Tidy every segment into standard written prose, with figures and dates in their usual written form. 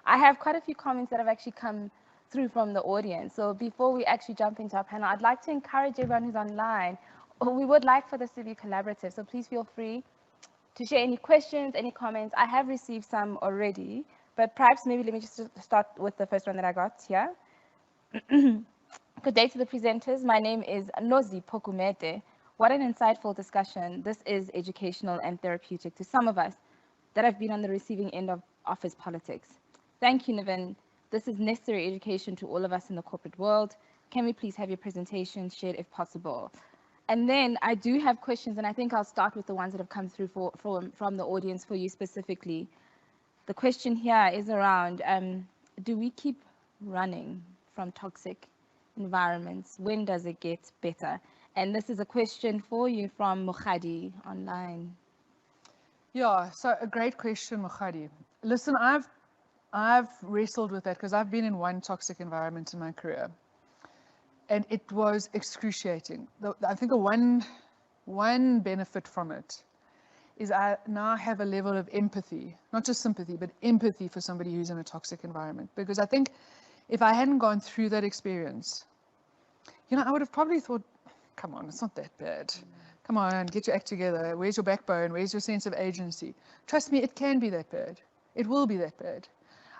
I have quite a few comments that have actually come through from the audience. So before we actually jump into our panel, I'd like to encourage everyone who's online. We would like for this to be collaborative, so please feel free to share any questions, any comments. I have received some already, but perhaps maybe let me just start with the first one that I got here. Good day to the presenters. My name is Nozi Pokumete. What an insightful discussion. This is educational and therapeutic to some of us that have been on the receiving end of office politics. Thank you, Niven. This is necessary education to all of us in the corporate world. Can we please have your presentation shared if possible? And then I do have questions, and I think I'll start with the ones that have come through from the audience for you specifically. The question here is around, do we keep running from toxic environments? When does it get better? And this is a question for you from Mukhadi online. Yeah, so a great question, Mukhadi. Listen, I've wrestled with that because I've been in one toxic environment in my career, and it was excruciating. I think the one benefit from it is I now have a level of empathy, not just sympathy, but empathy for somebody who's in a toxic environment. Because I think if I hadn't gone through that experience, I would have probably thought, come on, it's not that bad. Come on, get your act together. Where's your backbone? Where's your sense of agency? Trust me, it can be that bad. It will be that bad.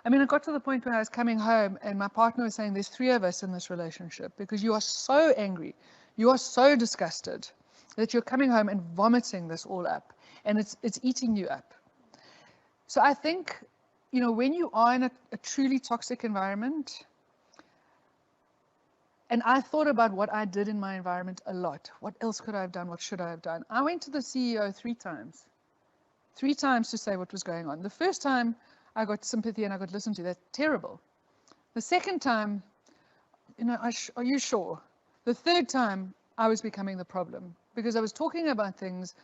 I mean, I got to the point where I was coming home and my partner was saying, there's 3 of us in this relationship because you are so angry. You are so disgusted that you're coming home and vomiting this all up. And it's eating you up. So I think, when you are in a truly toxic environment, and I thought about what I did in my environment a lot. What else could I have done? What should I have done? I went to the CEO 3 times. 3 times to say what was going on. The first time I got sympathy and I got listened to. That's terrible. The second time, are you sure? The third time, I was becoming the problem because I was talking about things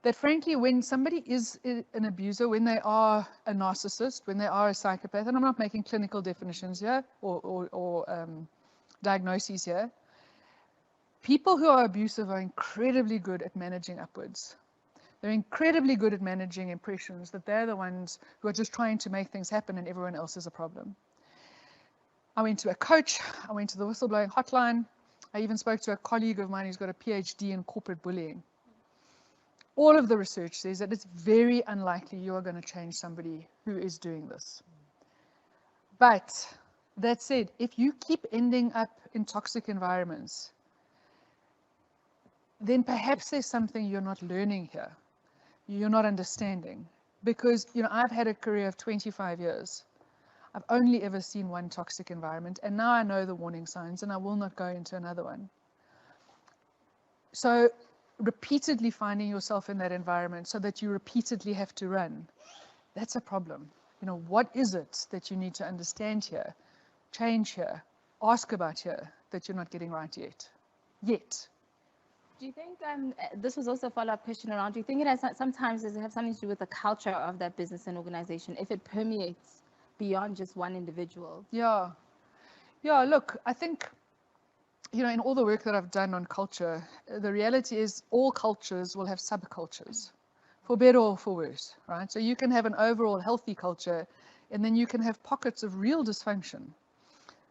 that frankly, when somebody is an abuser, when they are a narcissist, when they are a psychopath, and I'm not making clinical definitions here or diagnoses here, people who are abusive are incredibly good at managing upwards. They're incredibly good at managing impressions that they're the ones who are just trying to make things happen and everyone else is a problem. I went to a coach, I went to the whistleblowing hotline, I even spoke to a colleague of mine who's got a PhD in corporate bullying. All of the research says that it's very unlikely you are going to change somebody who is doing this. But that said, if you keep ending up in toxic environments, then perhaps there's something you're not learning here. You're not understanding. Because, I've had a career of 25 years. I've only ever seen one toxic environment, and now I know the warning signs, and I will not go into another one. So, repeatedly finding yourself in that environment so that you repeatedly have to run, that's a problem. What is it that you need to understand here, change here, ask about here that you're not getting right yet? Do you think, this was also a follow-up question around, do you think it has sometimes does it have something to do with the culture of that business and organization, if it permeates beyond just one individual? Yeah, look, I think, in all the work that I've done on culture, the reality is all cultures will have subcultures, for better or for worse, right? So you can have an overall healthy culture, and then you can have pockets of real dysfunction.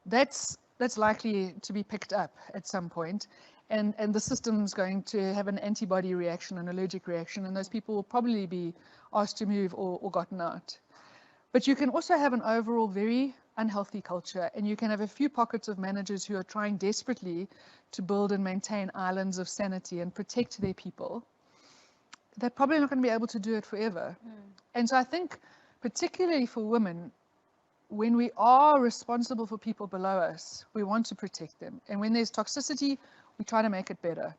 That's likely to be picked up at some point, and the system's going to have an antibody reaction, an allergic reaction, and those people will probably be asked to move or gotten out. But you can also have an overall very unhealthy culture, and you can have a few pockets of managers who are trying desperately to build and maintain islands of sanity and protect their people. They're probably not going to be able to do it forever. And so I think, particularly for women, when we are responsible for people below us, we want to protect them. And when there's toxicity, we try to make it better.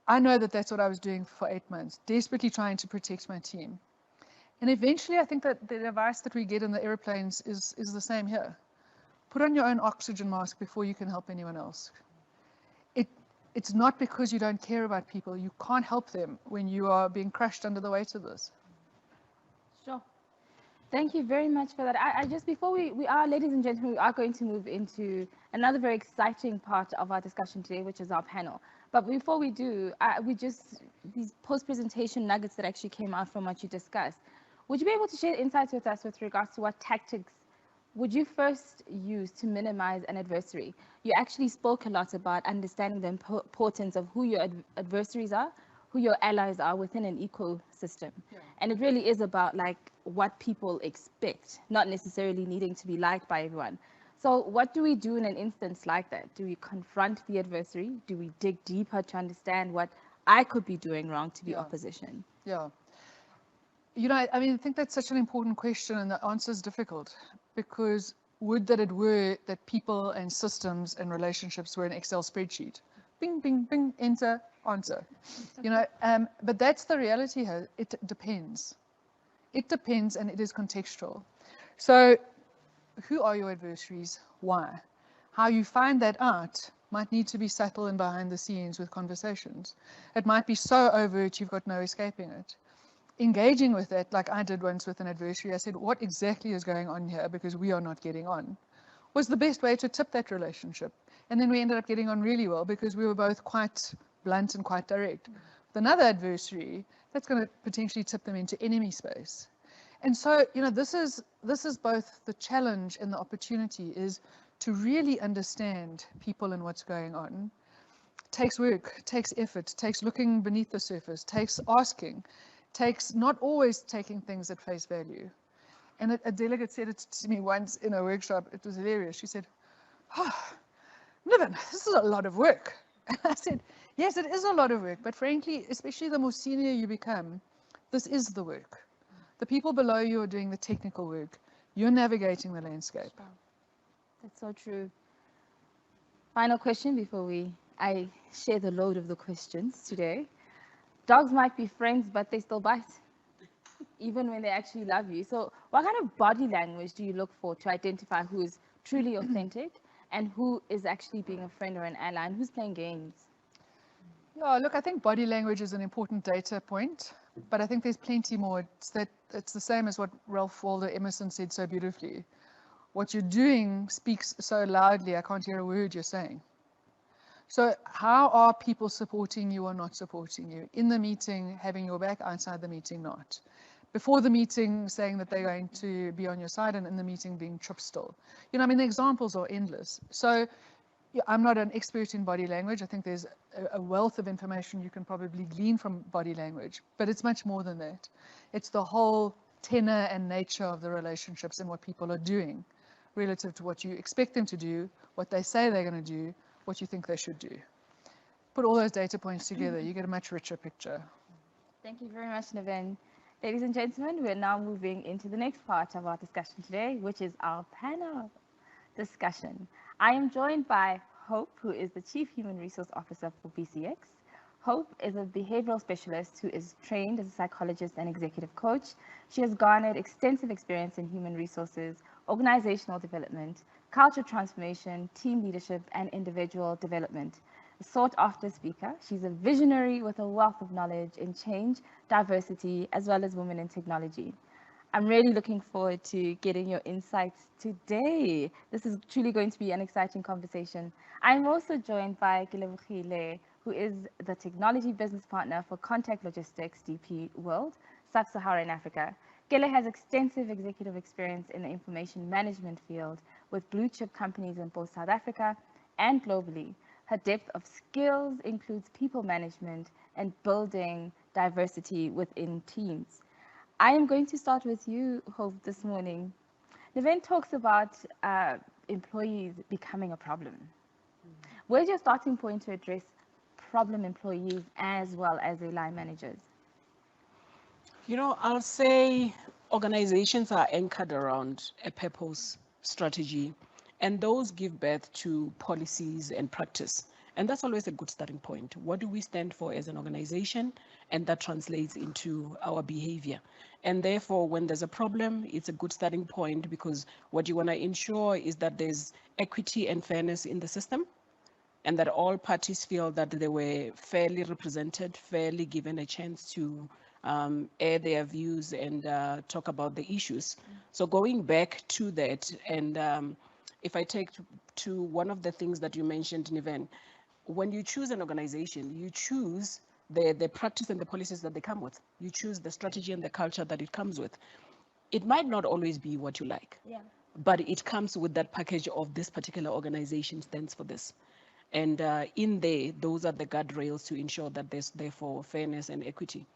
I know that that's what I was doing for 8 months, desperately trying to protect my team. And eventually, I think that the advice that we get in the airplanes is the same here. Put on your own oxygen mask before you can help anyone else. It's not because you don't care about people. You can't help them when you are being crushed under the weight of this. Sure. Thank you very much for that. I just, before we are, ladies and gentlemen, we are going to move into another very exciting part of our discussion today, which is our panel. But before we do, these post-presentation nuggets that actually came out from what you discussed. Would you be able to share insights with us with regards to what tactics would you first use to minimize an adversary? You actually spoke a lot about understanding the importance of who your adversaries are, who your allies are within an ecosystem. Yeah. And it really is about like what people expect, not necessarily needing to be liked by everyone. So what do we do in an instance like that? Do we confront the adversary? Do we dig deeper to understand what I could be doing wrong to the opposition? Yeah. You know, I mean, I think that's such an important question, and the answer is difficult, because would that it were that people and systems and relationships were an Excel spreadsheet. Bing, bing, bing, enter, answer. You know, but that's the reality here. It depends. It depends, and it is contextual. So who are your adversaries? Why? How you find that out might need to be subtle and behind the scenes with conversations. It might be so overt you've got no escaping it. Engaging with that, like I did once with an adversary, I said, what exactly is going on here because we are not getting on, was the best way to tip that relationship. And then we ended up getting on really well because we were both quite blunt and quite direct. With another adversary, that's going to potentially tip them into enemy space. And so, you know, this is both the challenge and the opportunity, is to really understand people and what's going on. It takes work, takes effort, takes looking beneath the surface, takes asking, takes not always taking things at face value. And a delegate said it to me once in a workshop. It was hilarious. She said, "Oh, Niven, this is a lot of work." And I said, yes, it is a lot of work, but frankly, especially the more senior you become, this is the work. The people below you are doing the technical work. You're navigating the landscape. That's so true. Final question before I share the load of the questions today. Dogs might be friends, but they still bite, even when they actually love you. So what kind of body language do you look for to identify who is truly authentic and who is actually being a friend or an ally and who's playing games? Yeah, look, I think body language is an important data point, but I think there's plenty more. It's the same as what Ralph Waldo Emerson said so beautifully. What you're doing speaks so loudly, I can't hear a word you're saying. So how are people supporting you or not supporting you? In the meeting, having your back, outside the meeting, not. Before the meeting, saying that they're going to be on your side, and in the meeting being trip still. You know, I mean, the examples are endless. So yeah, I'm not an expert in body language. I think there's a wealth of information you can probably glean from body language, but it's much more than that. It's the whole tenor and nature of the relationships and what people are doing relative to what you expect them to do, what they say they're going to do, what you think they should do. Put all those data points together, you get a much richer picture. Thank you very much, Niven. Ladies and gentlemen, we're now moving into the next part of our discussion today, which is our panel discussion. I am joined by Hope, who is the Chief Human Resource Officer for BCX. Hope is a behavioral specialist who is trained as a psychologist and executive coach. She has garnered extensive experience in human resources, organizational development, culture transformation, team leadership, and individual development. A sought-after speaker, she's a visionary with a wealth of knowledge in change, diversity, as well as women in technology. I'm really looking forward to getting your insights today. This is truly going to be an exciting conversation. I'm also joined by Gilebogile, who is the technology business partner for Contact Logistics DP World, Sub-Saharan Africa. Gile has extensive executive experience in the information management field with blue chip companies in both South Africa and globally. Her depth of skills includes people management and building diversity within teams. I am going to start with you, Hope, this morning. Niven talks about employees becoming a problem. Where's your starting point to address problem employees as well as their line managers? You know, I'll say organizations are anchored around a purpose, strategy, and those give birth to policies and practice. And that's always a good starting point. What do we stand for as an organization? And that translates into our behavior. And therefore, when there's a problem, it's a good starting point, because what you want to ensure is that there's equity and fairness in the system, and that all parties feel that they were fairly represented, fairly given a chance to air their views and talk about the issues. So going back to that, and if I take to one of the things that you mentioned, Niven, when you choose an organization, you choose the practice and the policies that they come with. You choose the strategy and the culture that it comes with. It might not always be what you like, Yeah. but it comes with that package of this particular organization stands for this. And in there, those are the guardrails to ensure that there's therefore fairness and equity.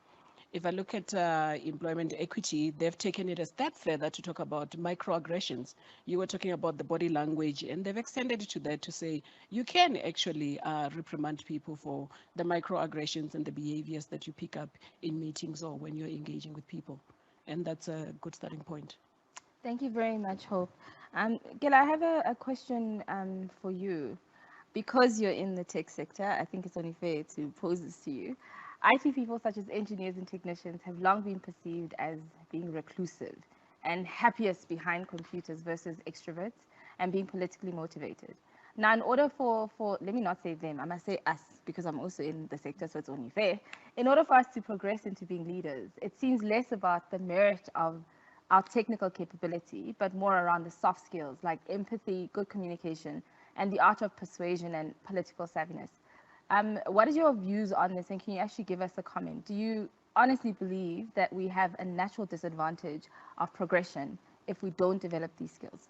If I look at employment equity, they've taken it a step further to talk about microaggressions. You were talking about the body language, and they've extended it to that to say you can actually reprimand people for the microaggressions and the behaviors that you pick up in meetings or when you're engaging with people. And that's a good starting point. Thank you very much, Hope. Gil, I have a question for you. Because you're in the tech sector, I think it's only fair to pose this to you. IT people such as engineers and technicians have long been perceived as being reclusive and happiest behind computers versus extroverts and being politically motivated. Now, in order for let me not say them, I must say us, because I'm also in the sector, so it's only fair. In order for us to progress into being leaders, it seems less about the merit of our technical capability, but more around the soft skills like empathy, good communication, and the art of persuasion and political savviness. What is your views on this, and can you actually give us a comment? Do you honestly believe that we have a natural disadvantage of progression if we don't develop these skills?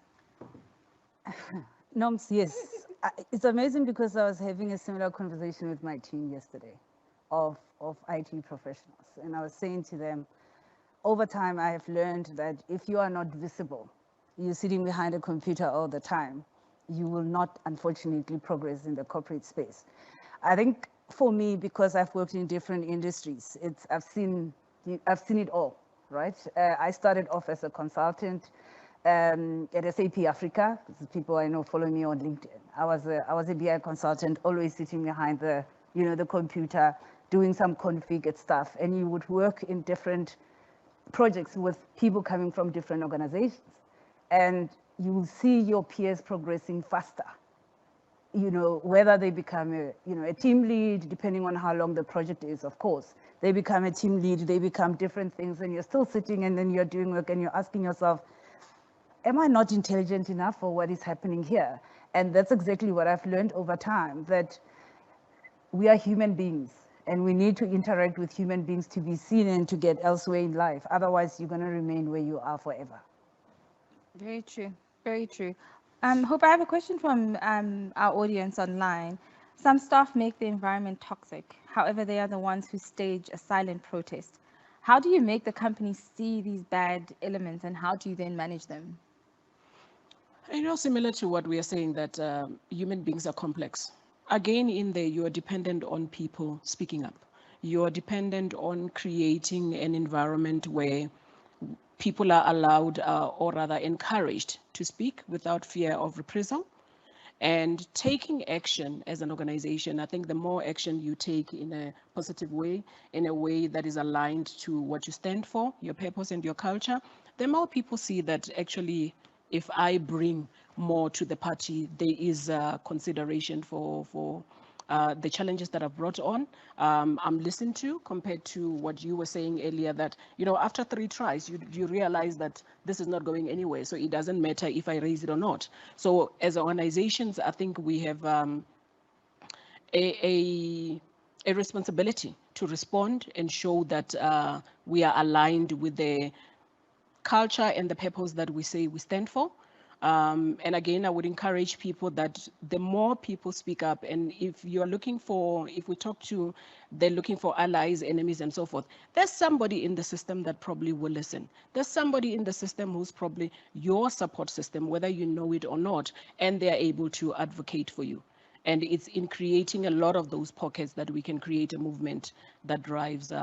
Noms, yes. It's amazing because I was having a similar conversation with my team yesterday of IT professionals. And I was saying to them, over time, I have learned that if you are not visible, you're sitting behind a computer all the time, you will not, unfortunately, progress in the corporate space. I think for me, because I've worked in different industries, I've seen it all, right? I started off as a consultant at SAP Africa. People I know follow me on LinkedIn. I was a BI consultant, always sitting behind the computer, doing some config stuff, and you would work in different projects with people coming from different organizations, and you will see your peers progressing faster. Whether they become a team lead, depending on how long the project is, of course. They become a team lead, they become different things, and you're still sitting and then you're doing work and you're asking yourself, am I not intelligent enough for what is happening here? And that's exactly what I've learned over time, that we are human beings and we need to interact with human beings to be seen and to get elsewhere in life. Otherwise, you're going to remain where you are forever. Very true. Very true. Hope, I have a question from our audience online. Some staff make the environment toxic. However, they are the ones who stage a silent protest. How do you make the company see these bad elements, and how do you then manage them? Similar to what we are saying, that human beings are complex. Again, in there, you are dependent on people speaking up. You are dependent on creating an environment where people are allowed or rather encouraged to speak without fear of reprisal and taking action as an organization. I think the more action you take in a positive way, in a way that is aligned to what you stand for, your purpose and your culture, the more people see that actually if I bring more to the party, there is consideration for the challenges that I've brought on. I'm listened to, compared to what you were saying earlier, that after 3 tries you realize that this is not going anywhere, so it doesn't matter if I raise it or not. So as organizations, I think we have a responsibility to respond and show that we are aligned with the culture and the purpose that we say we stand for. And again, I would encourage people that the more people speak up, and if you're looking for, if we talk to, they're looking for allies, enemies, and so forth, there's somebody in the system that probably will listen. There's somebody in the system who's probably your support system, whether you know it or not, and they're able to advocate for you. And it's in creating a lot of those pockets that we can create a movement that drives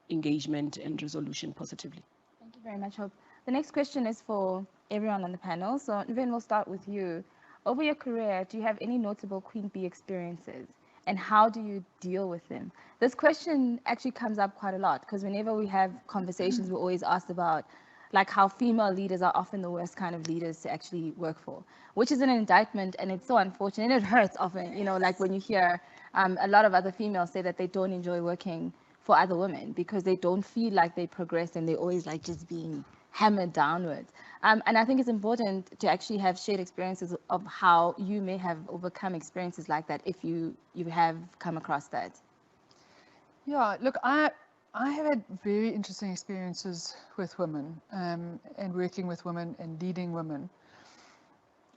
engagement and resolution positively. Thank you very much, Hope. The next question is for everyone on the panel. So, Nvin, we'll start with you. Over your career, do you have any notable Queen Bee experiences, and how do you deal with them? This question actually comes up quite a lot, because whenever we have conversations, we're always asked about like how female leaders are often the worst kind of leaders to actually work for, which is an indictment, and it's so unfortunate, and it hurts often, like when you hear a lot of other females say that they don't enjoy working for other women because they don't feel like they progress and they're always like just being hammered downwards. And I think it's important to actually have shared experiences of how you may have overcome experiences like that, if you have come across that. Yeah, look, I have had very interesting experiences with women and working with women and leading women.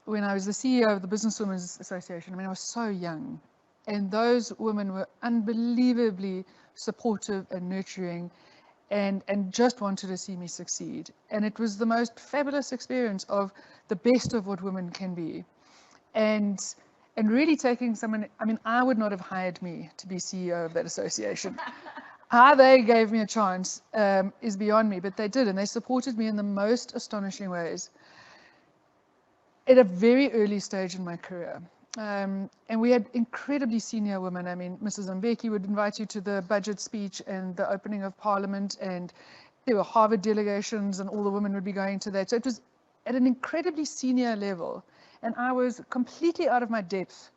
When I was the CEO of the Business Women's Association, I mean, I was so young, and those women were unbelievably supportive and nurturing and just wanted to see me succeed. And it was the most fabulous experience of the best of what women can be. And really taking someone, I mean, I would not have hired me to be CEO of that association. How they gave me a chance is beyond me, but they did, and they supported me in the most astonishing ways at a very early stage in my career. And we had incredibly senior women. I mean, Mrs. Mbeki would invite you to the budget speech and the opening of Parliament, and there were Harvard delegations, and all the women would be going to that. So it was at an incredibly senior level, and I was completely out of my depth,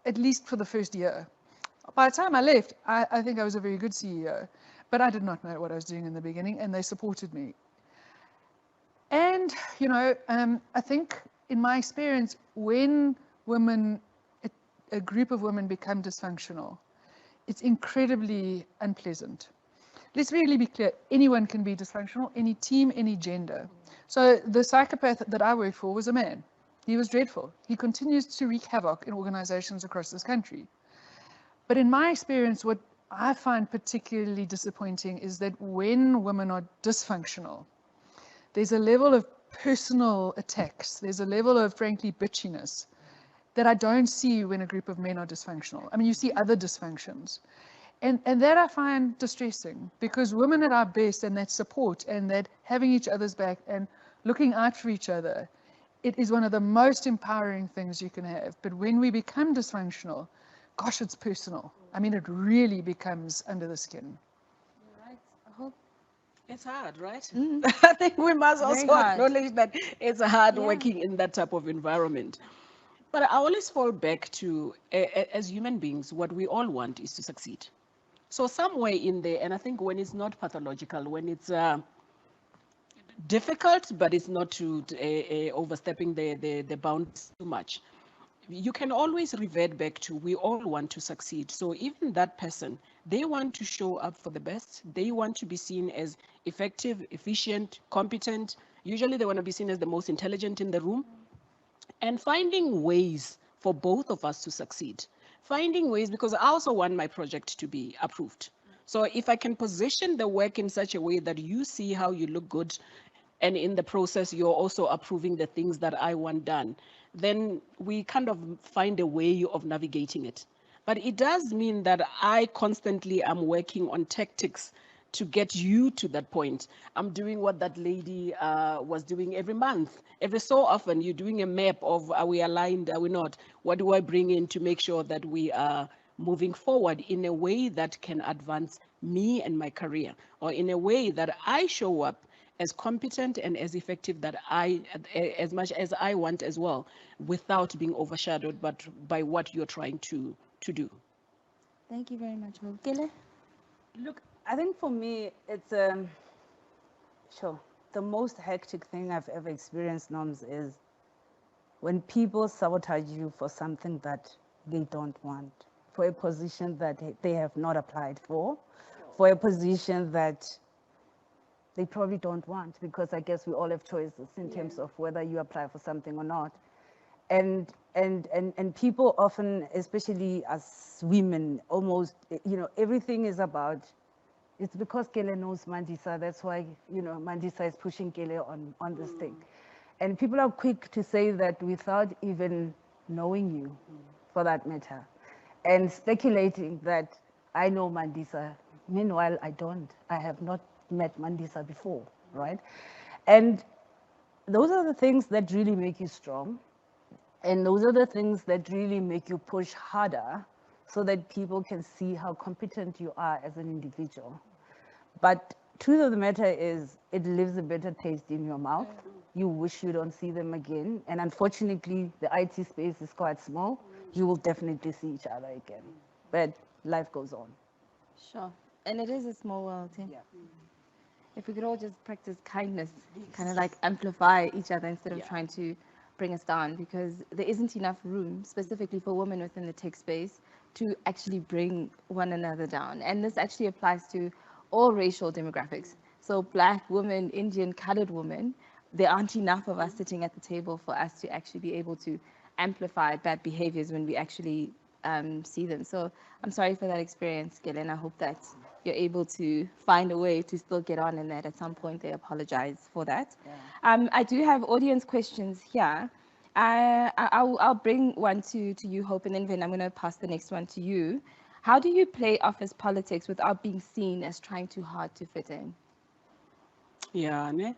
at least for the first year. By the time I left, I think I was a very good CEO, but I did not know what I was doing in the beginning, and they supported me. And, you know, I think in my experience, when women, a group of women become dysfunctional, it's incredibly unpleasant. Let's really be clear, anyone can be dysfunctional, any team, any gender. So the psychopath that I worked for was a man. He was dreadful. He continues to wreak havoc in organizations across this country. But in my experience, what I find particularly disappointing is that when women are dysfunctional, there's a level of personal attacks, there's a level of, frankly, bitchiness that I don't see when a group of men are dysfunctional. I mean, you see other dysfunctions. And that I find distressing, because women at our best, and that support and that having each other's back and looking out for each other, it is one of the most empowering things you can have. But when we become dysfunctional, gosh, it's personal. I mean, it really becomes under the skin. Right. I hope It's hard, right? Mm. I think we must Very also hard. acknowledge that it's hard Yeah. working in that type of environment. But I always fall back to, as human beings, what we all want is to succeed. So somewhere in there, and I think when it's not pathological, when it's difficult, but it's not to overstepping the bounds too much, you can always revert back to, we all want to succeed. So even that person, they want to show up for the best. They want to be seen as effective, efficient, competent. Usually they want to be seen as the most intelligent in the room. And finding ways for both of us to succeed. Finding ways, because I also want my project to be approved. So if I can position the work in such a way that you see how you look good, and in the process you're also approving the things that I want done, then we kind of find a way of navigating it. But it does mean that I constantly am working on tactics to get you to that point. I'm doing what that lady was doing every month. Every so often, you're doing a map of, are we aligned, are we not? What do I bring in to make sure that we are moving forward in a way that can advance me and my career, or in a way that I show up as competent and as effective that as much as I want as well, without being overshadowed but by what you're trying to do. Thank you very much, Hope. Kele? Look, I think for me, it's sure, the most hectic thing I've ever experienced, Noms, is when people sabotage you for something that they don't want, for a position that they have not applied for a position that they probably don't want, because I guess we all have choices in terms of whether you apply for something or not. And people often, especially as women, almost, everything is about, it's because Kele knows Mandisa, that's why, Mandisa is pushing Kele on this thing. And people are quick to say that without even knowing you, for that matter, and speculating that I know Mandisa. Meanwhile, I don't. I have not met Mandisa before, right? And those are the things that really make you strong. And those are the things that really make you push harder so that people can see how competent you are as an individual. But truth of the matter is, it leaves a bitter taste in your mouth. You wish you don't see them again. And unfortunately, the IT space is quite small. You will definitely see each other again. But life goes on. Sure. And it is a small world, yeah. If we could all just practice kindness, kind of like amplify each other instead of trying to bring us down, because there isn't enough room specifically for women within the tech space to actually bring one another down. And this actually applies to all racial demographics. So Black women, Indian, colored women, there aren't enough of us sitting at the table for us to actually be able to amplify bad behaviors when we actually see them. So I'm sorry for that experience, Gillian. I hope that you're able to find a way to still get on in that. At some point, they apologize for that. Yeah. I do have audience questions here. I'll bring one to you, Hope, and then I'm going to pass the next one to you. How do you play office politics without being seen as trying too hard to fit in? Yeah, ne?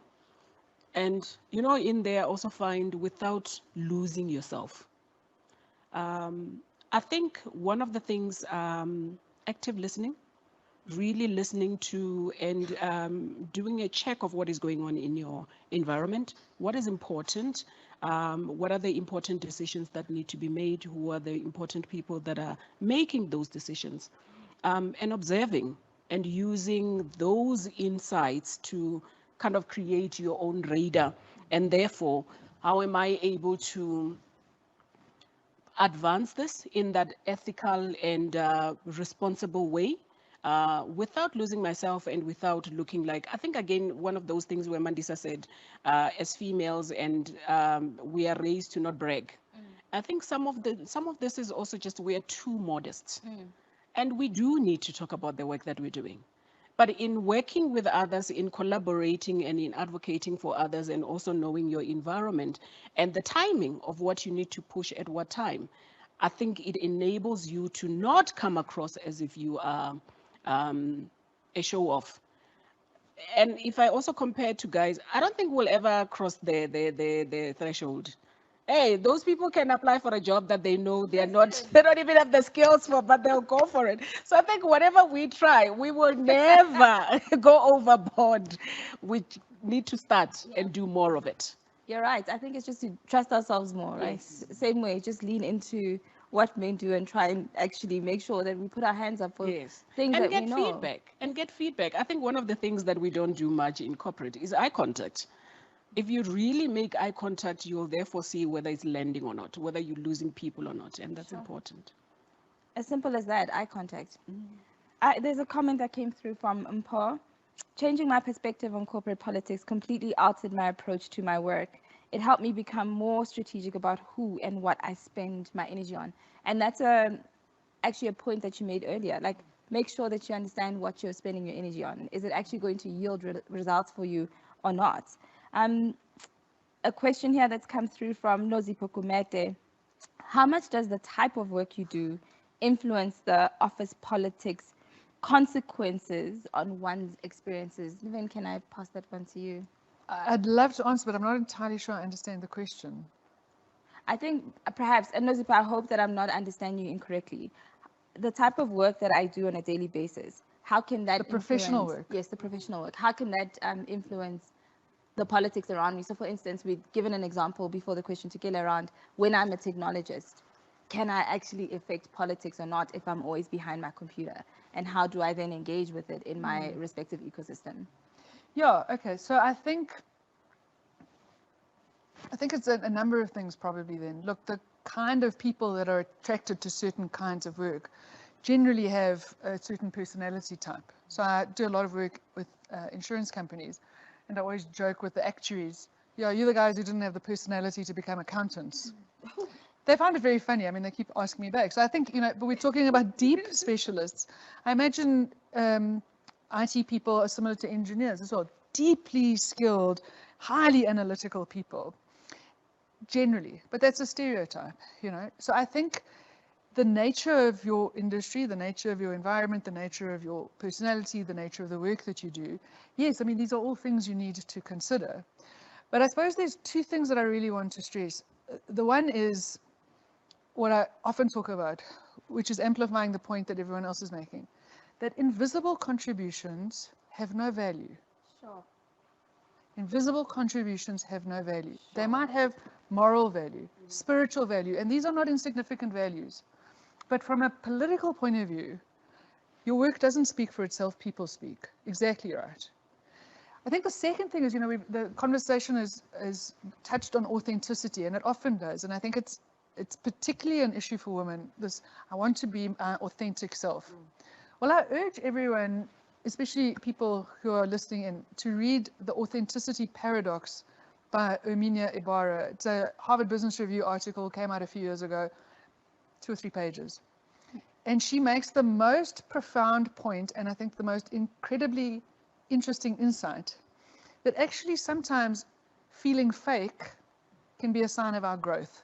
And you know, in there also find without losing yourself. I think one of the things, active listening, really listening to and doing a check of what is going on in your environment, what is important, what are the important decisions that need to be made, who are the important people that are making those decisions, and observing and using those insights to kind of create your own radar. And therefore, how am I able to advance this in that ethical and responsible way, without losing myself and without looking like, I think again, one of those things where Mandisa said, as females, and we are raised to not brag. I think some of this is also just we're too modest. And we do need to talk about the work that we're doing. But in working with others, in collaborating and in advocating for others, and also knowing your environment and the timing of what you need to push at what time, I think it enables you to not come across as if you are a show off. And if I also compare to guys, I don't think we'll ever cross the threshold. Hey, those people can apply for a job that they know they don't even have the skills for, but they'll go for it. So I think whatever we try, we will never go overboard. We need to start and do more of it. You're right. I think it's just to trust ourselves more, right? Yes. Same way, just lean into what men do and try and actually make sure that we put our hands up for Yes. things And that we get know. feedback. And get feedback. I think one of the things that we don't do much in corporate is eye contact. If you really make eye contact, you'll therefore see whether it's landing or not, whether you're losing people or not, and that's important. As simple as that, eye contact. There's a comment that came through from Mpo. Changing my perspective on corporate politics completely altered my approach to my work. It helped me become more strategic about who and what I spend my energy on. And that's actually a point that you made earlier. Like, make sure that you understand what you're spending your energy on. Is it actually going to yield results for you or not? A question here that's come through from Nozipo Kumete. How much does the type of work you do influence the office politics consequences on one's experiences? Niven, can I pass that one to you? I'd love to answer, but I'm not entirely sure I understand the question. I think perhaps, and Nozipo, I hope that I'm not understanding you incorrectly. The type of work that I do on a daily basis, how can that The professional influence- work. Yes, the professional work. How can that influence the politics around me? So for instance, we've given an example before the question to Gila around when I'm a technologist, can I actually affect politics or not if I'm always behind my computer? And how do I then engage with it in my respective ecosystem? Yeah, okay. So I think it's a number of things probably then. Look, the kind of people that are attracted to certain kinds of work generally have a certain personality type. So I do a lot of work with insurance companies, and I always joke with the actuaries, yeah, you're the guys who didn't have the personality to become accountants. They find it very funny. I mean, they keep asking me back. So I think, but we're talking about deep specialists. I imagine IT people are similar to engineers as well. Deeply skilled, highly analytical people, generally. But that's a stereotype, So I think the nature of your industry, the nature of your environment, the nature of your personality, the nature of the work that you do, yes, I mean, these are all things you need to consider. But I suppose there's two things that I really want to stress. The one is what I often talk about, which is amplifying the point that everyone else is making, that invisible contributions have no value. Sure. Invisible contributions have no value. They might have moral value, spiritual value, and these are not insignificant values. But from a political point of view, your work doesn't speak for itself, people speak. Exactly right. I think the second thing is, the conversation is touched on authenticity, and it often does. And I think it's particularly an issue for women. This, I want to be my authentic self. Well, I urge everyone, especially people who are listening in, to read The Authenticity Paradox by Erminia Ibarra. It's a Harvard Business Review article, came out a few years ago, 2 or 3 pages. And she makes the most profound point, and I think the most incredibly interesting insight, that actually sometimes feeling fake can be a sign of our growth.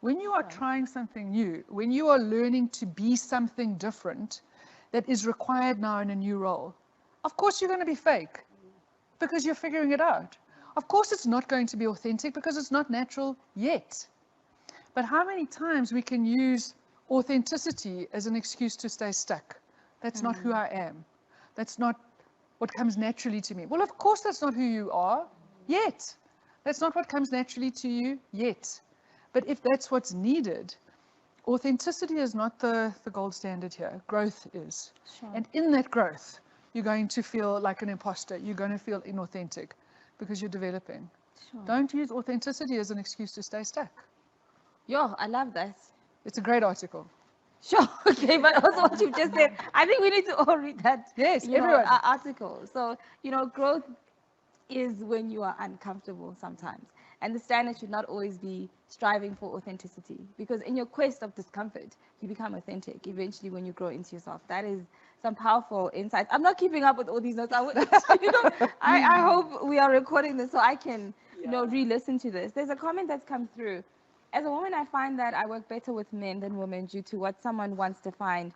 When you are trying something new, when you are learning to be something different that is required now in a new role, of course you're going to be fake because you're figuring it out. Of course it's not going to be authentic because it's not natural yet. But how many times we can use authenticity as an excuse to stay stuck? That's not who I am. That's not what comes naturally to me. Well, of course that's not who you are yet. That's not what comes naturally to you yet. But if that's what's needed, authenticity is not the gold standard here. Growth is. Sure. And in that growth, you're going to feel like an imposter. You're going to feel inauthentic because you're developing. Sure. Don't use authenticity as an excuse to stay stuck. Yo, I love that. It's a great article. Sure, okay, but also what you just said, I think we need to all read that. Yes, you know, everyone. article. So, growth is when you are uncomfortable sometimes. And the standard should not always be striving for authenticity, because in your quest of discomfort, you become authentic eventually when you grow into yourself. That is some powerful insights. I'm not keeping up with all these notes. I hope we are recording this so I can, re-listen to this. There's a comment that's come through. As a woman, I find that I work better with men than women due to what someone once defined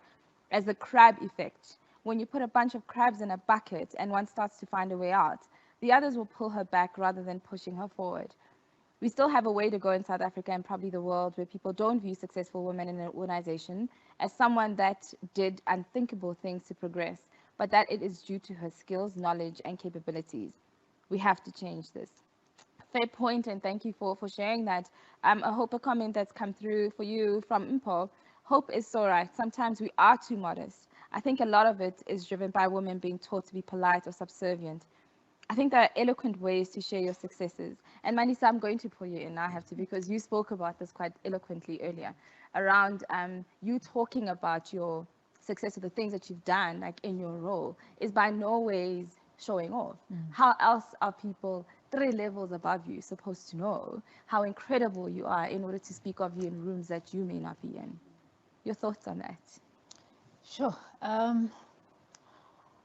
as the crab effect. When you put a bunch of crabs in a bucket and one starts to find a way out, the others will pull her back rather than pushing her forward. We still have a way to go in South Africa and probably the world where people don't view successful women in an organization as someone that did unthinkable things to progress, but that it is due to her skills, knowledge, and capabilities. We have to change this. Fair point, and thank you for sharing that. I hope a comment that's come through for you from Mpo. Hope is so right. Sometimes we are too modest. I think a lot of it is driven by women being taught to be polite or subservient. I think there are eloquent ways to share your successes. And Manisa, I'm going to pull you in now, I have to, because you spoke about this quite eloquently earlier, around you talking about your success or the things that you've done, like in your role, is by no ways showing off. How else are people 3 levels above you supposed to know how incredible you are in order to speak of you in rooms that you may not be in? Your thoughts on that? Sure.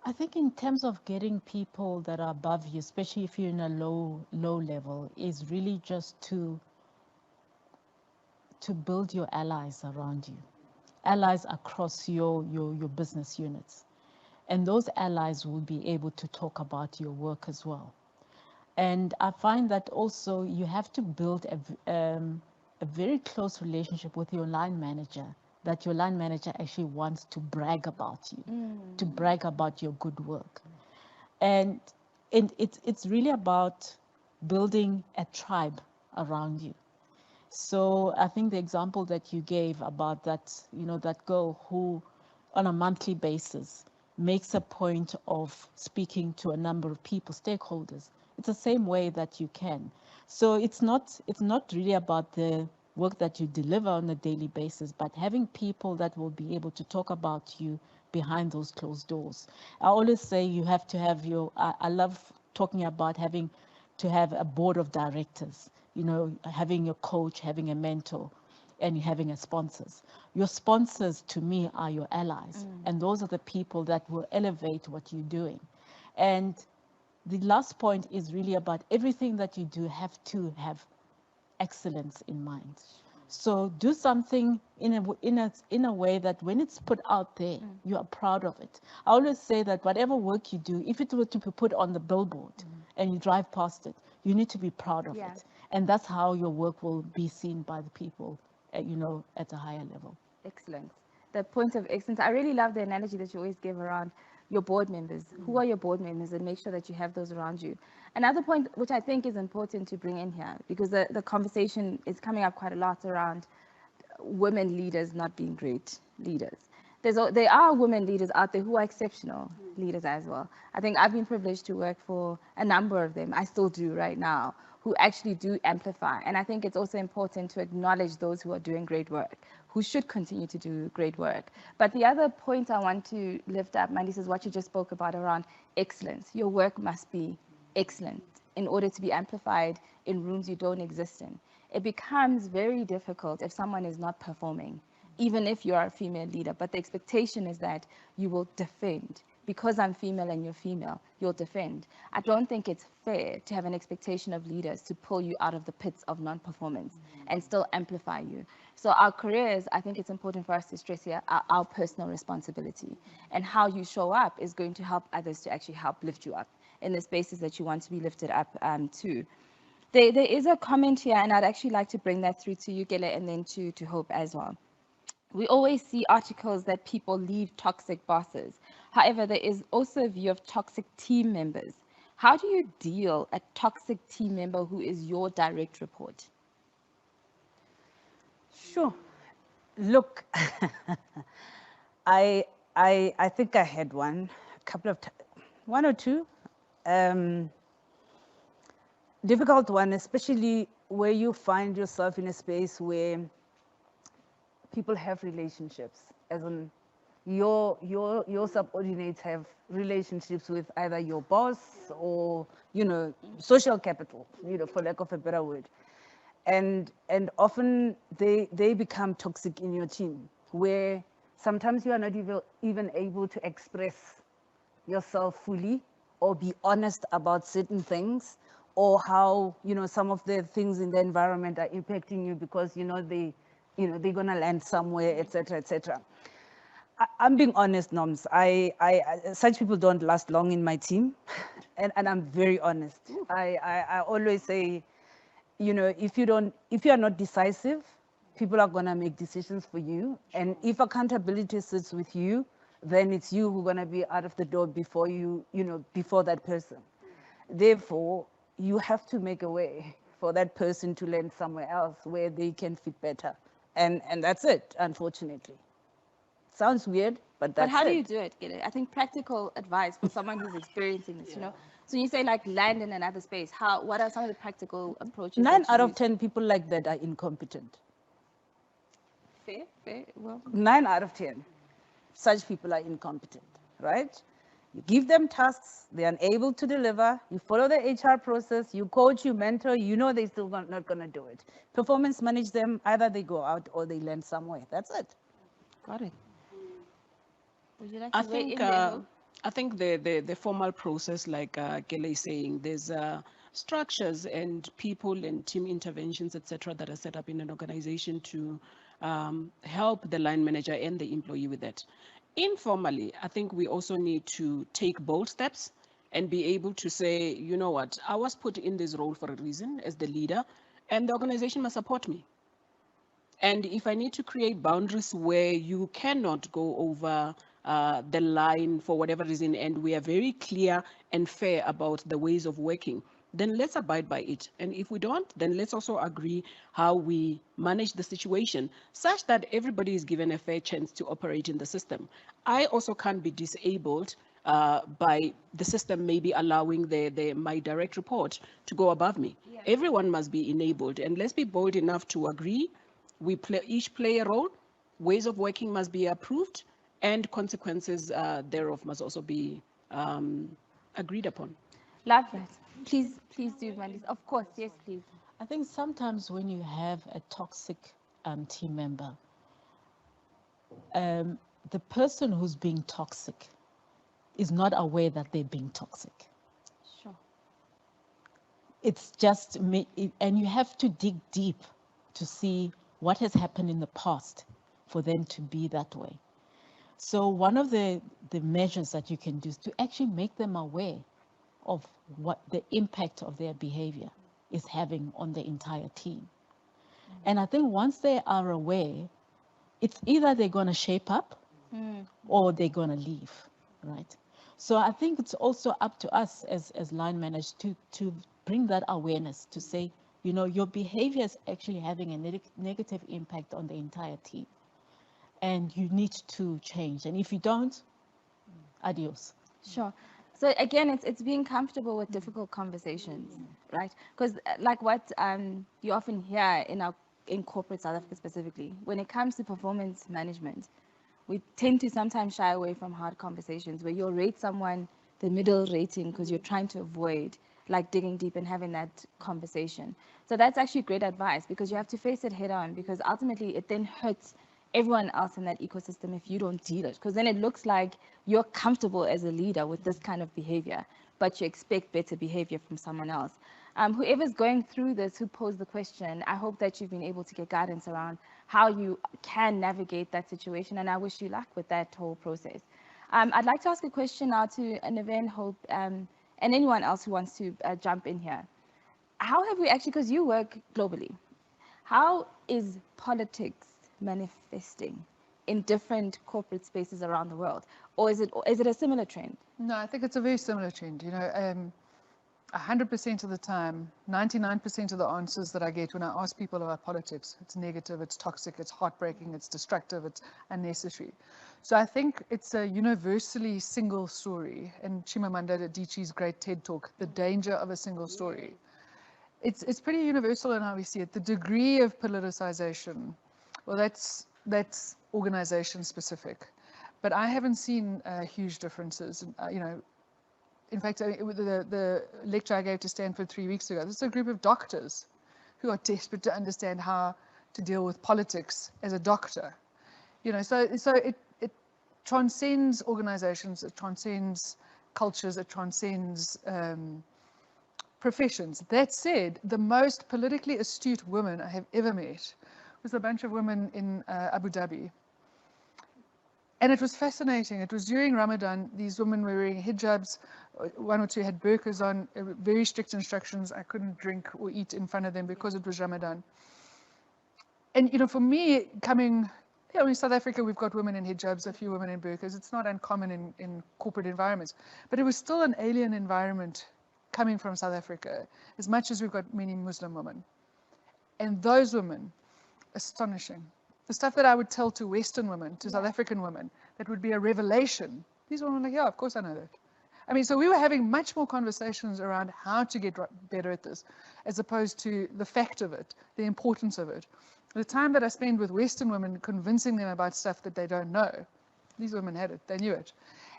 I think in terms of getting people that are above you, especially if you're in a low level, is really just to build your allies around you, allies across your business units. And those allies will be able to talk about your work as well. And I find that also you have to build a very close relationship with your line manager, that your line manager actually wants to brag about you, to brag about your good work. And it's really about building a tribe around you. So I think the example that you gave about that, that girl who on a monthly basis makes a point of speaking to a number of people, stakeholders. It's the same way that you can. So it's not really about the work that you deliver on a daily basis, but having people that will be able to talk about you behind those closed doors. I always say you have to have I love talking about having to have a board of directors, having a coach, having a mentor, and having a sponsors. Your sponsors, to me, are your allies. And those are the people that will elevate what you're doing. And the last point is really about everything that you do have to have excellence in mind. So do something in a way that when it's put out there, you are proud of it. I always say that whatever work you do, if it were to be put on the billboard and you drive past it, you need to be proud of it. And that's how your work will be seen by the people, at a higher level. Excellent. The point of excellence. I really love the analogy that you always give around your board members. Who are your board members, and make sure that you have those around you. Another point which I think is important to bring in here, because the conversation is coming up quite a lot around women leaders not being great leaders. There are women leaders out there who are exceptional leaders as well. I think I've been privileged to work for a number of them. I still do right now, who actually do amplify. And I think it's also important to acknowledge those who are doing great work, who should continue to do great work. But the other point I want to lift up, Mandis, is what you just spoke about around excellence. Your work must be excellent in order to be amplified in rooms you don't exist in. It becomes very difficult if someone is not performing, even if you are a female leader, but the expectation is that you will defend. Because I'm female and you're female, you'll defend. I don't think it's fair to have an expectation of leaders to pull you out of the pits of non-performance and still amplify you. So our careers, I think it's important for us to stress here, are our personal responsibility. And how you show up is going to help others to actually help lift you up in the spaces that you want to be lifted up to. There is a comment here, and I'd actually like to bring that through to you, Gele, and then to Hope as well. We always see articles that people leave toxic bosses. However, there is also a view of toxic team members. How do you deal a toxic team member who is your direct report? Sure. Look, I think I had one or two. Difficult one, especially where you find yourself in a space where people have relationships, as in your subordinates have relationships with either your boss or, social capital, for lack of a better word. And often they become toxic in your team, where sometimes you are not even able to express yourself fully or be honest about certain things, or how, some of the things in the environment are impacting you because, they're going to land somewhere, etc., etc. I'm being honest, Noms. Such people don't last long in my team, and I'm very honest. I always say, if you are not decisive, people are going to make decisions for you, and if accountability sits with you, then it's you who's going to be out of the door before before that person. Therefore, you have to make a way for that person to land somewhere else where they can fit better. And that's it, unfortunately. Sounds weird, but that's it. But how do you do it, Gele? I think practical advice for someone who's experiencing this, So you say like land in another space. What are some of the practical approaches? 9 out of 10 people like that are incompetent. Fair, well. 9 out of 10. Such people are incompetent, right? You give them tasks, they're unable to deliver, you follow the HR process, you coach, you mentor, they're still not going to do it. Performance manage them, either they go out or they land somewhere. That's it. Got it. Would you like I to weigh in think there, Hope? I think the formal process, like Gele is saying, there's structures and people and team interventions, etc., that are set up in an organization to help the line manager and the employee with that. Informally, I think we also need to take bold steps and be able to say, you know what, I was put in this role for a reason as the leader, and the organization must support me. And if I need to create boundaries where you cannot go over the line for whatever reason, and we are very clear and fair about the ways of working, then let's abide by it. And if we don't, then let's also agree how we manage the situation such that everybody is given a fair chance to operate in the system. I also can't be disabled by the system maybe allowing my direct report to go above me. Yeah. Everyone must be enabled, and let's be bold enough to agree. We each play a role. Ways of working must be approved, and consequences thereof must also be agreed upon. Love that. Please do, Mandis. Of course, yes, please. I think sometimes when you have a toxic team member, the person who's being toxic is not aware that they're being toxic. Sure. It's just me, and you have to dig deep to see what has happened in the past for them to be that way. So one of the measures that you can do is to actually make them aware of what the impact of their behavior is having on the entire team. And I think once they are aware, it's either they're going to shape up or they're going to leave, right? So I think it's also up to us as line managers to bring that awareness, to say, your behavior is actually having a negative impact on the entire team, and you need to change. And if you don't, adios. Sure. So again, it's being comfortable with difficult conversations, right? Because like what you often hear in corporate South Africa specifically, when it comes to performance management, we tend to sometimes shy away from hard conversations where you'll rate someone the middle rating because you're trying to avoid like digging deep and having that conversation. So that's actually great advice because you have to face it head on, because ultimately it then hurts everyone else in that ecosystem if you don't deal it, because then it looks like you're comfortable as a leader with this kind of behavior, but you expect better behavior from someone else. Whoever's going through this, who posed the question, I hope that you've been able to get guidance around how you can navigate that situation, and I wish you luck with that whole process. I'd like to ask a question now to Naveen, Hope, and anyone else who wants to jump in here. How have we actually, because you work globally, how is politics manifesting in different corporate spaces around the world? Or is it a similar trend? No, I think it's a very similar trend. 100% of the time, 99% of the answers that I get when I ask people about politics, it's negative, it's toxic, it's heartbreaking, it's destructive, it's unnecessary. So I think it's a universally single story. And Chimamanda Adichie's great TED talk, The Danger of a Single Story. It's pretty universal in how we see it. The degree of politicization, well, that's organization specific. But I haven't seen huge differences. In fact, the lecture I gave to Stanford 3 weeks ago, this is a group of doctors who are desperate to understand how to deal with politics as a doctor. So it transcends organizations, it transcends cultures, it transcends professions. That said, the most politically astute women I have ever met was a bunch of women in Abu Dhabi. And it was fascinating. It was during Ramadan. These women were wearing hijabs. One or two had burqas on. Very strict instructions. I couldn't drink or eat in front of them because it was Ramadan. And for me, in South Africa, we've got women in hijabs, a few women in burqas. It's not uncommon in corporate environments. But it was still an alien environment coming from South Africa, as much as we've got many Muslim women. And those women, astonishing. The stuff that I would tell to Western women, to South African women, that would be a revelation. These women were like, yeah, of course I know that. So we were having much more conversations around how to get better at this, as opposed to the fact of it, the importance of it. The time that I spend with Western women convincing them about stuff that they don't know, these women had it, they knew it.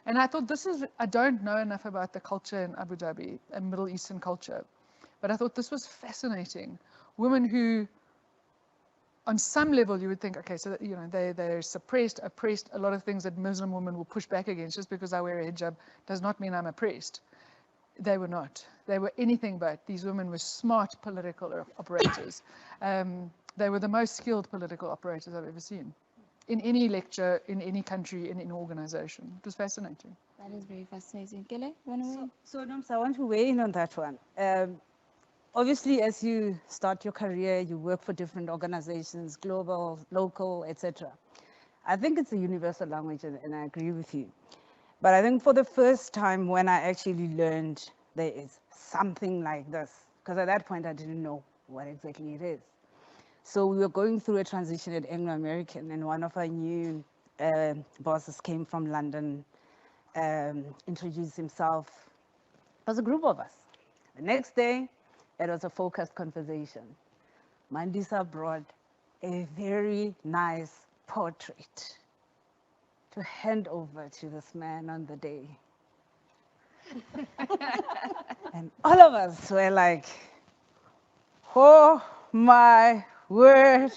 And I thought, I don't know enough about the culture in Abu Dhabi, a Middle Eastern culture, but I thought this was fascinating. Women who, on some level, you would think, okay, so they're suppressed, oppressed. A lot of things that Muslim women will push back against. Just because I wear a hijab does not mean I'm oppressed. They were not. They were anything but. These women were smart political operators. They were the most skilled political operators I've ever seen. In any lecture, in any country, in any organization. It was fascinating. That is very fascinating. Kele, want to weigh? So Noms, I want to weigh in on that one. Obviously, as you start your career, you work for different organizations, global, local, etc. I think it's a universal language, and I agree with you. But I think for the first time when I actually learned there is something like this, because at that point I didn't know what exactly it is. So we were going through a transition at Anglo American, and one of our new bosses came from London, introduced himself. It was a group of us. The next day, it was a focused conversation. Mandisa brought a very nice portrait to hand over to this man on the day. And all of us were like, oh my word,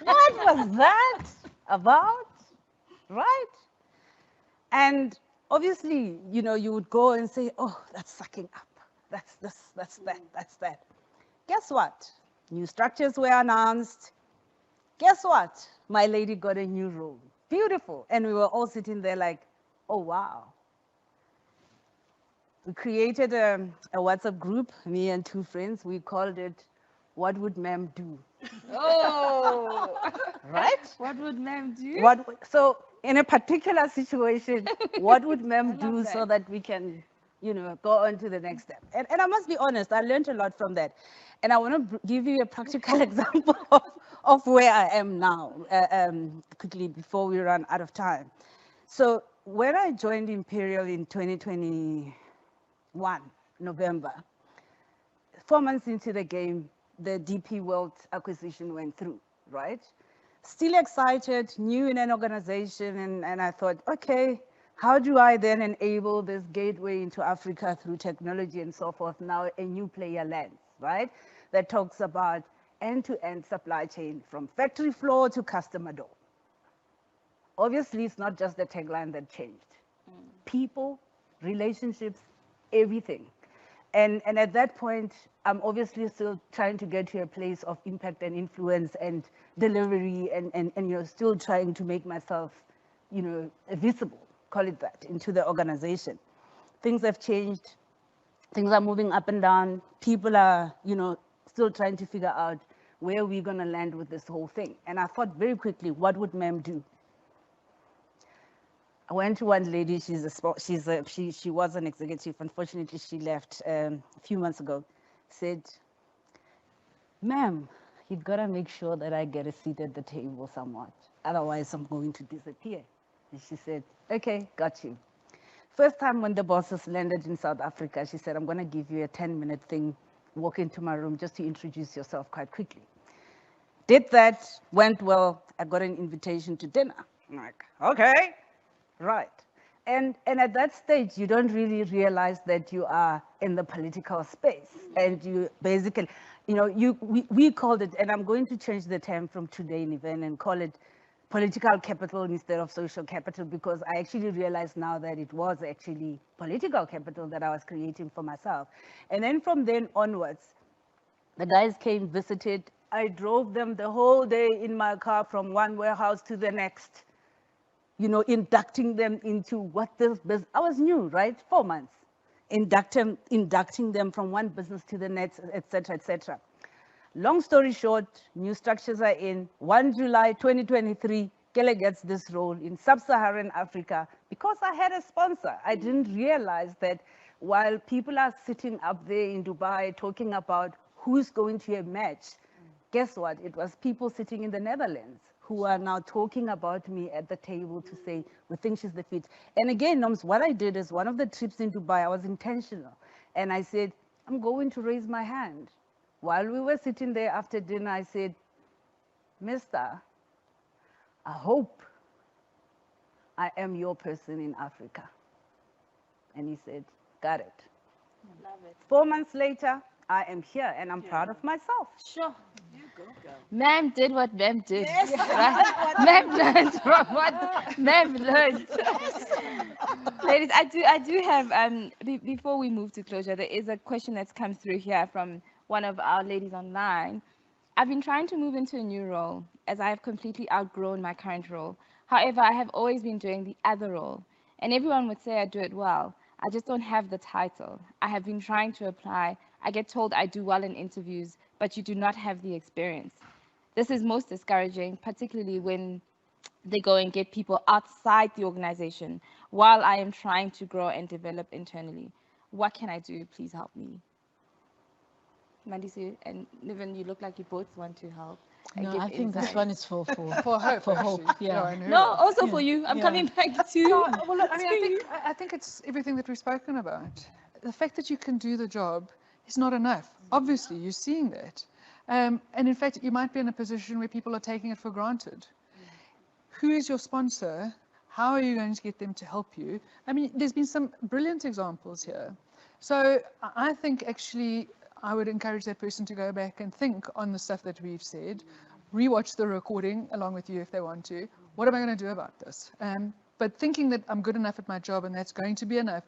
what was that about, right? And obviously, you would go and say, oh, that's sucking up. That's this, that's that, that's that. Guess what? New structures were announced. Guess what? My lady got a new role. Beautiful. And we were all sitting there like, oh, wow. We created a WhatsApp group, me and two friends. We called it, What Would Ma'am Do? Oh, right? What would ma'am do? So in a particular situation, what would ma'am do so that we can, go on to the next step? And I must be honest, I learned a lot from that. And I want to give you a practical example of where I am now, quickly before we run out of time. So when I joined Imperial in 2020, 1 November. 4 months into the game, the DP World acquisition went through, right? Still excited, new in an organization, and I thought, okay, how do I then enable this gateway into Africa through technology and so forth? Now a new player lands, right? That talks about end-to-end supply chain from factory floor to customer door. Obviously, it's not just the tagline that changed. People, relationships, everything. And at that point, I'm obviously still trying to get to a place of impact and influence and delivery and you know, still trying to make myself, you know, visible, call it that, into the organization. Things have changed. Things are moving up and down. People are, you know, still trying to figure out where we're going to land with this whole thing. And I thought very quickly, what would ma'am do? I went to one lady, she was an executive. Unfortunately, she left a few months ago. Said, ma'am, you gotta make sure that I get a seat at the table somewhat. Otherwise, I'm going to disappear. And she said, okay, got you. First time when the bosses landed in South Africa, she said, I'm gonna give you a 10-minute thing, walk into my room just to introduce yourself quite quickly. Did that, went well. I got an invitation to dinner. I'm like, okay. Right. And at that stage, you don't really realize that you are in the political space. And you basically, you know, we called it, and I'm going to change the term from today in event and call it political capital instead of social capital, because I actually realize now that it was actually political capital that I was creating for myself. And then from then onwards, the guys came, visited. I drove them the whole day in my car from one warehouse to the next, you know, inducting them into what this business, I was new, right? 4 months, inducting them from one business to the next, et cetera, et cetera. Long story short, new structures are in. 1 July 2023, Kele gets this role in sub-Saharan Africa because I had a sponsor. I didn't realize that while people are sitting up there in Dubai talking about who's going to a match, guess what? It was people sitting in the Netherlands who are now talking about me at the table to say, we think she's the fit. And again, Noms, what I did is one of the trips in Dubai, I was intentional. And I said, I'm going to raise my hand. While we were sitting there after dinner, I said, Mister, I hope I am your person in Africa. And he said, got it. Love it. 4 months later, I am here and I'm proud of myself. Sure. You go, girl. Ma'am did what ma'am did. Yes. Right? Ma'am learned from what ma'am learned. Ladies, I do have before we move to closure, there is a question that's come through here from one of our ladies online. I've been trying to move into a new role as I have completely outgrown my current role. However, I have always been doing the other role, and everyone would say I do it well. I just don't have the title. I have been trying to apply. I get told I do well in interviews, but you do not have the experience. This is most discouraging, particularly when they go and get people outside the organization while I am trying to grow and develop internally. What can I do? Please help me. Mandisi and Niven, you look like you both want to help. And No, give I think this insight. one is for For hope, for hope. actually. Yeah. I know. No, also Yeah. for you. I'm Yeah. coming back to No, well, look, I to mean, you. I think it's everything that we've spoken about. The fact that you can do the job is not enough. Obviously, you're seeing that. And in fact, you might be in a position where people are taking it for granted. Who is your sponsor? How are you going to get them to help you? I mean, there's been some brilliant examples here. So I think actually I would encourage that person to go back and think on the stuff that we've said, rewatch the recording along with you if they want to. What am I going to do about this? But thinking that I'm good enough at my job and that's going to be enough,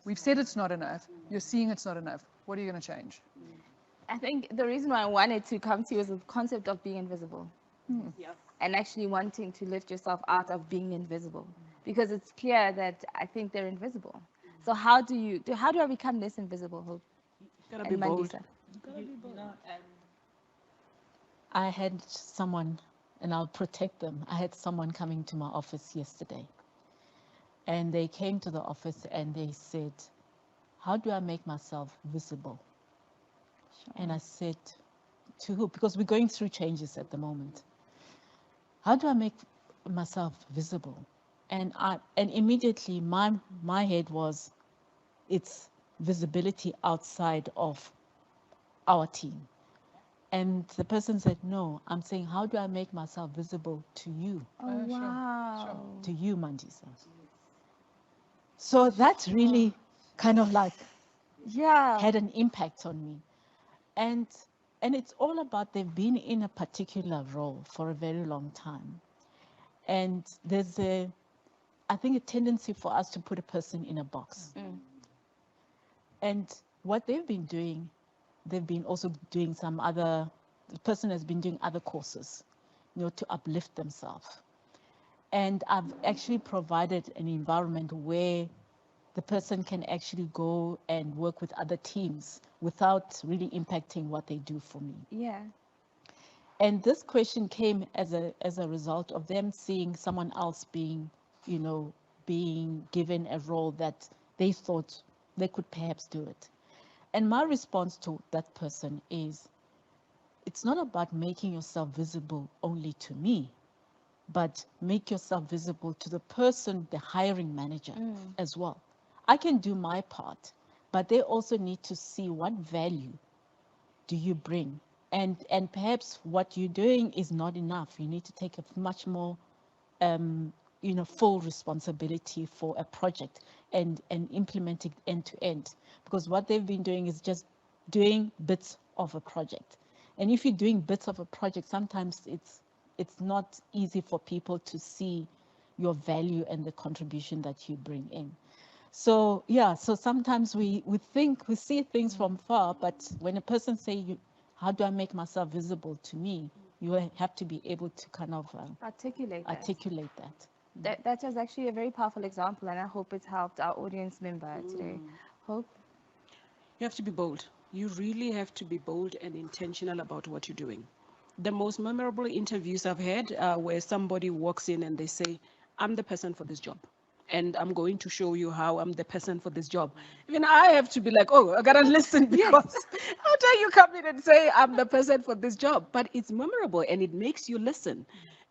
we've said it's not enough. You're seeing it's not enough. What are you going to change? I think the reason why I wanted to come to you is the concept of being invisible. And actually wanting to lift yourself out of being invisible, because it's clear that I think they're invisible. So how do I become less invisible, Hope? Gotta And be bold. Mandisa? I had someone, and I'll protect them. I had someone coming to my office yesterday. And they came to the office and they said, how do I make myself visible? And I said, to who? Because we're going through changes at the moment. How do I make myself visible? And immediately my head was, it's visibility outside of our team. And the person said, no, I'm saying, how do I make myself visible to you, Oh, Sure, sure. wow. to you, Mandisa? So that really kind of like Yeah. had an impact on me. And it's all about they've been in a particular role for a very long time. And there's I think, a tendency for us to put a person in a box. And what they've been doing, they've been also doing the person has been doing other courses, to uplift themselves. And I've actually provided an environment where the person can actually go and work with other teams without really impacting what they do for me. Yeah. And this question came as a result of them seeing someone else being given a role that they thought they could perhaps do it. And my response to that person is, it's not about making yourself visible only to me, but make yourself visible to the person, the hiring manager as well. I can do my part, but they also need to see what value do you bring. And perhaps what you're doing is not enough. You need to take a much more full responsibility for a project and implement it end to end. Because what they've been doing is just doing bits of a project. And if you're doing bits of a project, sometimes it's not easy for people to see your value and the contribution that you bring in. So yeah, so sometimes we see things from far, but when a person say, how do I make myself visible to me? You have to be able to kind of Articulate that. articulate that. That was actually a very powerful example, and I hope it's helped our audience member today. Hope. You have to be bold. You really have to be bold and intentional about what you're doing. The most memorable interviews I've had where somebody walks in and they say, I'm the person for this job. And I'm going to show you how I'm the person for this job. Even I have to be like, oh, I gotta listen, because how dare you come in and say I'm the person for this job? But it's memorable and it makes you listen.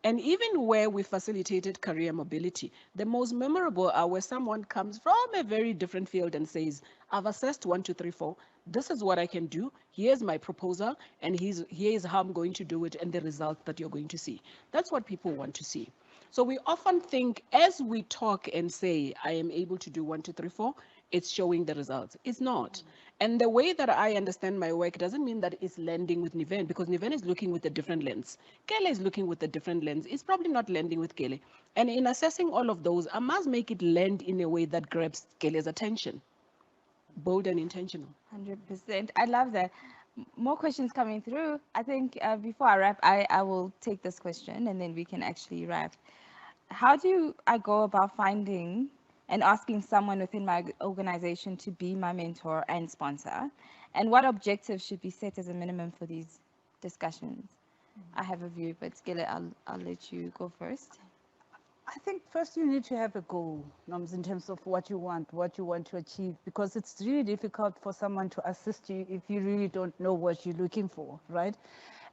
And even where we facilitated career mobility, the most memorable are where someone comes from a very different field and says, I've assessed 1, 2, 3, 4. This is what I can do. Here's my proposal, and here is how I'm going to do it, and the result that you're going to see. That's what people want to see. So we often think, as we talk and say, I am able to do 1, 2, 3, 4, it's showing the results. It's not. And the way that I understand my work doesn't mean that it's landing with Niven, because Niven is looking with a different lens. Kele is looking with a different lens. It's probably not landing with Kele. And in assessing all of those, I must make it land in a way that grabs Kele's attention. Bold and intentional. 100%. I love that. More questions coming through. I think before I wrap, I will take this question and then we can actually wrap. How do I go about finding and asking someone within my organization to be my mentor and sponsor? And what objectives should be set as a minimum for these discussions? I have a view, but Skillet, I'll let you go first. I think first you need to have a goal, Noms, in terms of what you want to achieve, because it's really difficult for someone to assist you if you really don't know what you're looking for, right?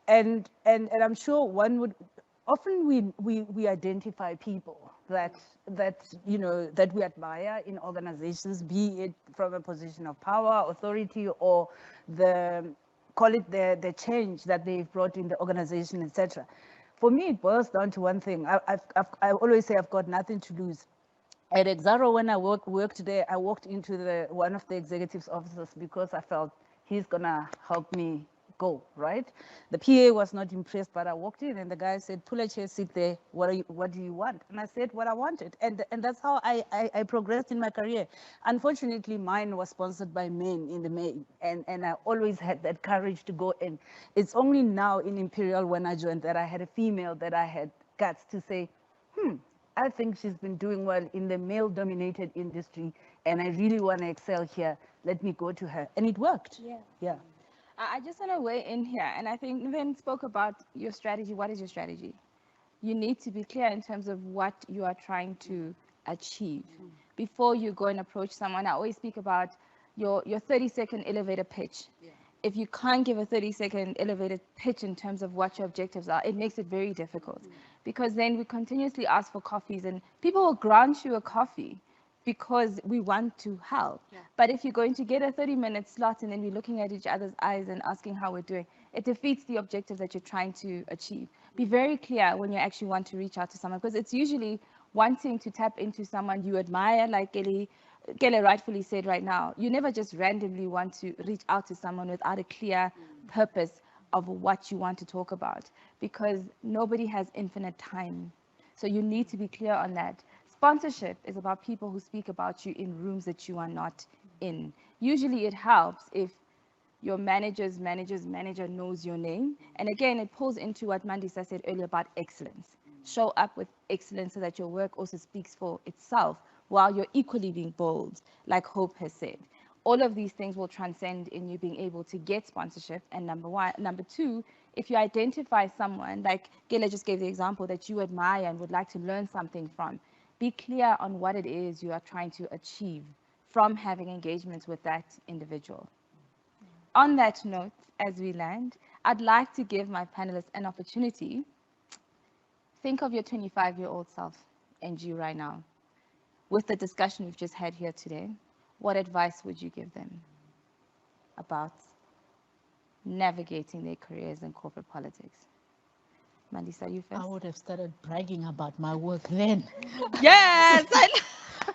And I'm sure one would, often we identify people that we admire in organizations, be it from a position of power, authority, or call it the change that they've brought in the organization, etc. For me, it boils down to one thing. I always say I've got nothing to lose. At Exaro, when I worked there, I walked into one of the executives' offices because I felt he's gonna help me go, right? The PA was not impressed, but I walked in and the guy said, pull a chair, sit there, what do you want? And I said what I wanted. And that's how I progressed in my career. Unfortunately, mine was sponsored by men in the main, and I always had that courage to go in. It's only now in Imperial when I joined that I had a female that I had guts to say, I think she's been doing well in the male-dominated industry, and I really want to excel here. Let me go to her. And it worked. Yeah. I just want to weigh in here, and I think Niven spoke about your strategy. What is your strategy? You need to be clear in terms of what you are trying to achieve. Before you go and approach someone, I always speak about your 30-second elevator pitch. If you can't give a 30-second elevator pitch in terms of what your objectives are, it makes it very difficult. Because then we continuously ask for coffees, and people will grant you a coffee because we want to help. But if you're going to get a 30-minute slot and then we're looking at each other's eyes and asking how we're doing, it defeats the objective that you're trying to achieve. Be very clear when you actually want to reach out to someone, because it's usually wanting to tap into someone you admire, like Kele rightfully said right now. You never just randomly want to reach out to someone without a clear purpose of what you want to talk about, because nobody has infinite time. So you need to be clear on that. Sponsorship is about people who speak about you in rooms that you are not in. Usually it helps if your manager's manager knows your name. And again, it pulls into what Mandisa said earlier about excellence. Show up with excellence so that your work also speaks for itself while you're equally being bold, like Hope has said. All of these things will transcend in you being able to get sponsorship. And number one. Number two, if you identify someone, like Gela just gave the example, that you admire and would like to learn something from, be clear on what it is you are trying to achieve from having engagements with that individual. On that note, as we land, I'd like to give my panelists an opportunity. Think of your 25-year-old self and you right now. With the discussion we've just had here today, what advice would you give them about navigating their careers in corporate politics? Mandisa, you first. I would have started bragging about my work then. Yes!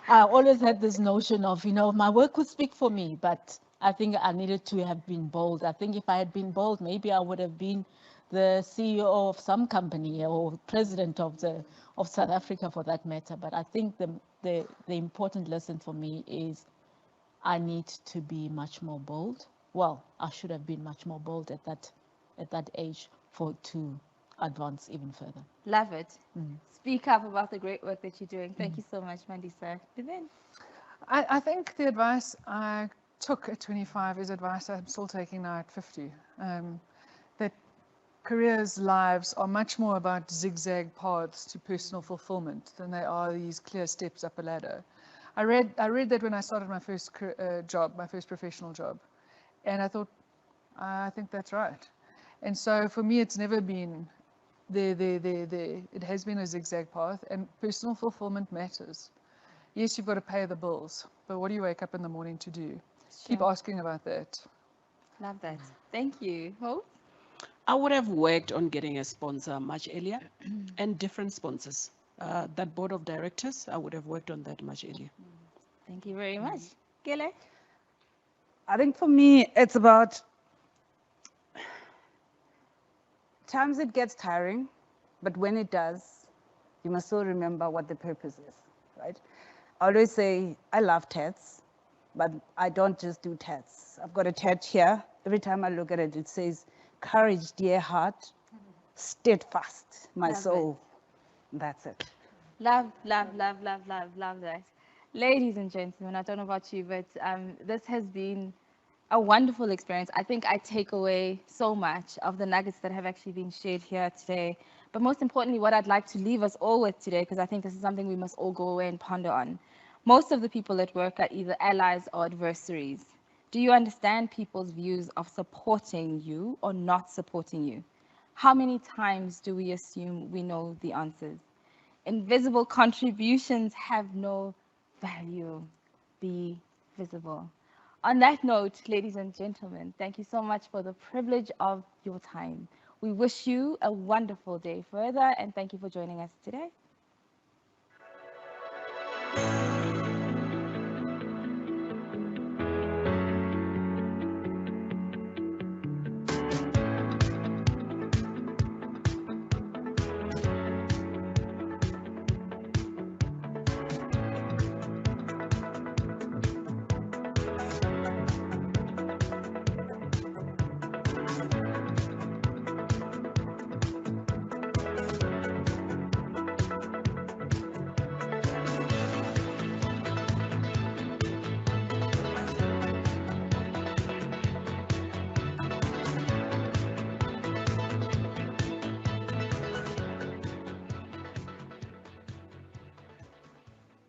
I always had this notion of, my work would speak for me, but I think I needed to have been bold. I think if I had been bold, maybe I would have been the CEO of some company or president of South Africa for that matter. But I think the important lesson for me is I need to be much more bold. Well, I should have been much more bold at that age to advance even further. Love it. Speak up about the great work that you're doing. Thank you so much, Mandisa. Devin? I think the advice I took at 25 is advice I'm still taking now at 50. That careers, lives are much more about zigzag paths to personal fulfillment than they are these clear steps up a ladder. I read that when I started my first job, my first professional job, and I thought, I think that's right. And so for me, it's never been there. It has been a zigzag path, and personal fulfillment matters. Yes, you've got to pay the bills, but what do you wake up in the morning to do? Keep asking about that. Love that. Thank you. Hope? I would have worked on getting a sponsor much earlier and different sponsors. That board of directors, I would have worked on that much earlier. Thank you very much. Gele? I think for me, it's about times it gets tiring, but when it does, you must still remember what the purpose is, right? I always say, I love tats, but I don't just do tats. I've got a tat here. Every time I look at it, it says, courage, dear heart, steadfast, my soul. That's it. Love that. Ladies and gentlemen, I don't know about you, but this has been a wonderful experience. I think I take away so much of the nuggets that have actually been shared here today. But most importantly, what I'd like to leave us all with today, because I think this is something we must all go away and ponder on. Most of the people at work are either allies or adversaries. Do you understand people's views of supporting you or not supporting you? How many times do we assume we know the answers? Invisible contributions have no value. Be visible. On that note, ladies and gentlemen, thank you so much for the privilege of your time. We wish you a wonderful day further, and thank you for joining us today.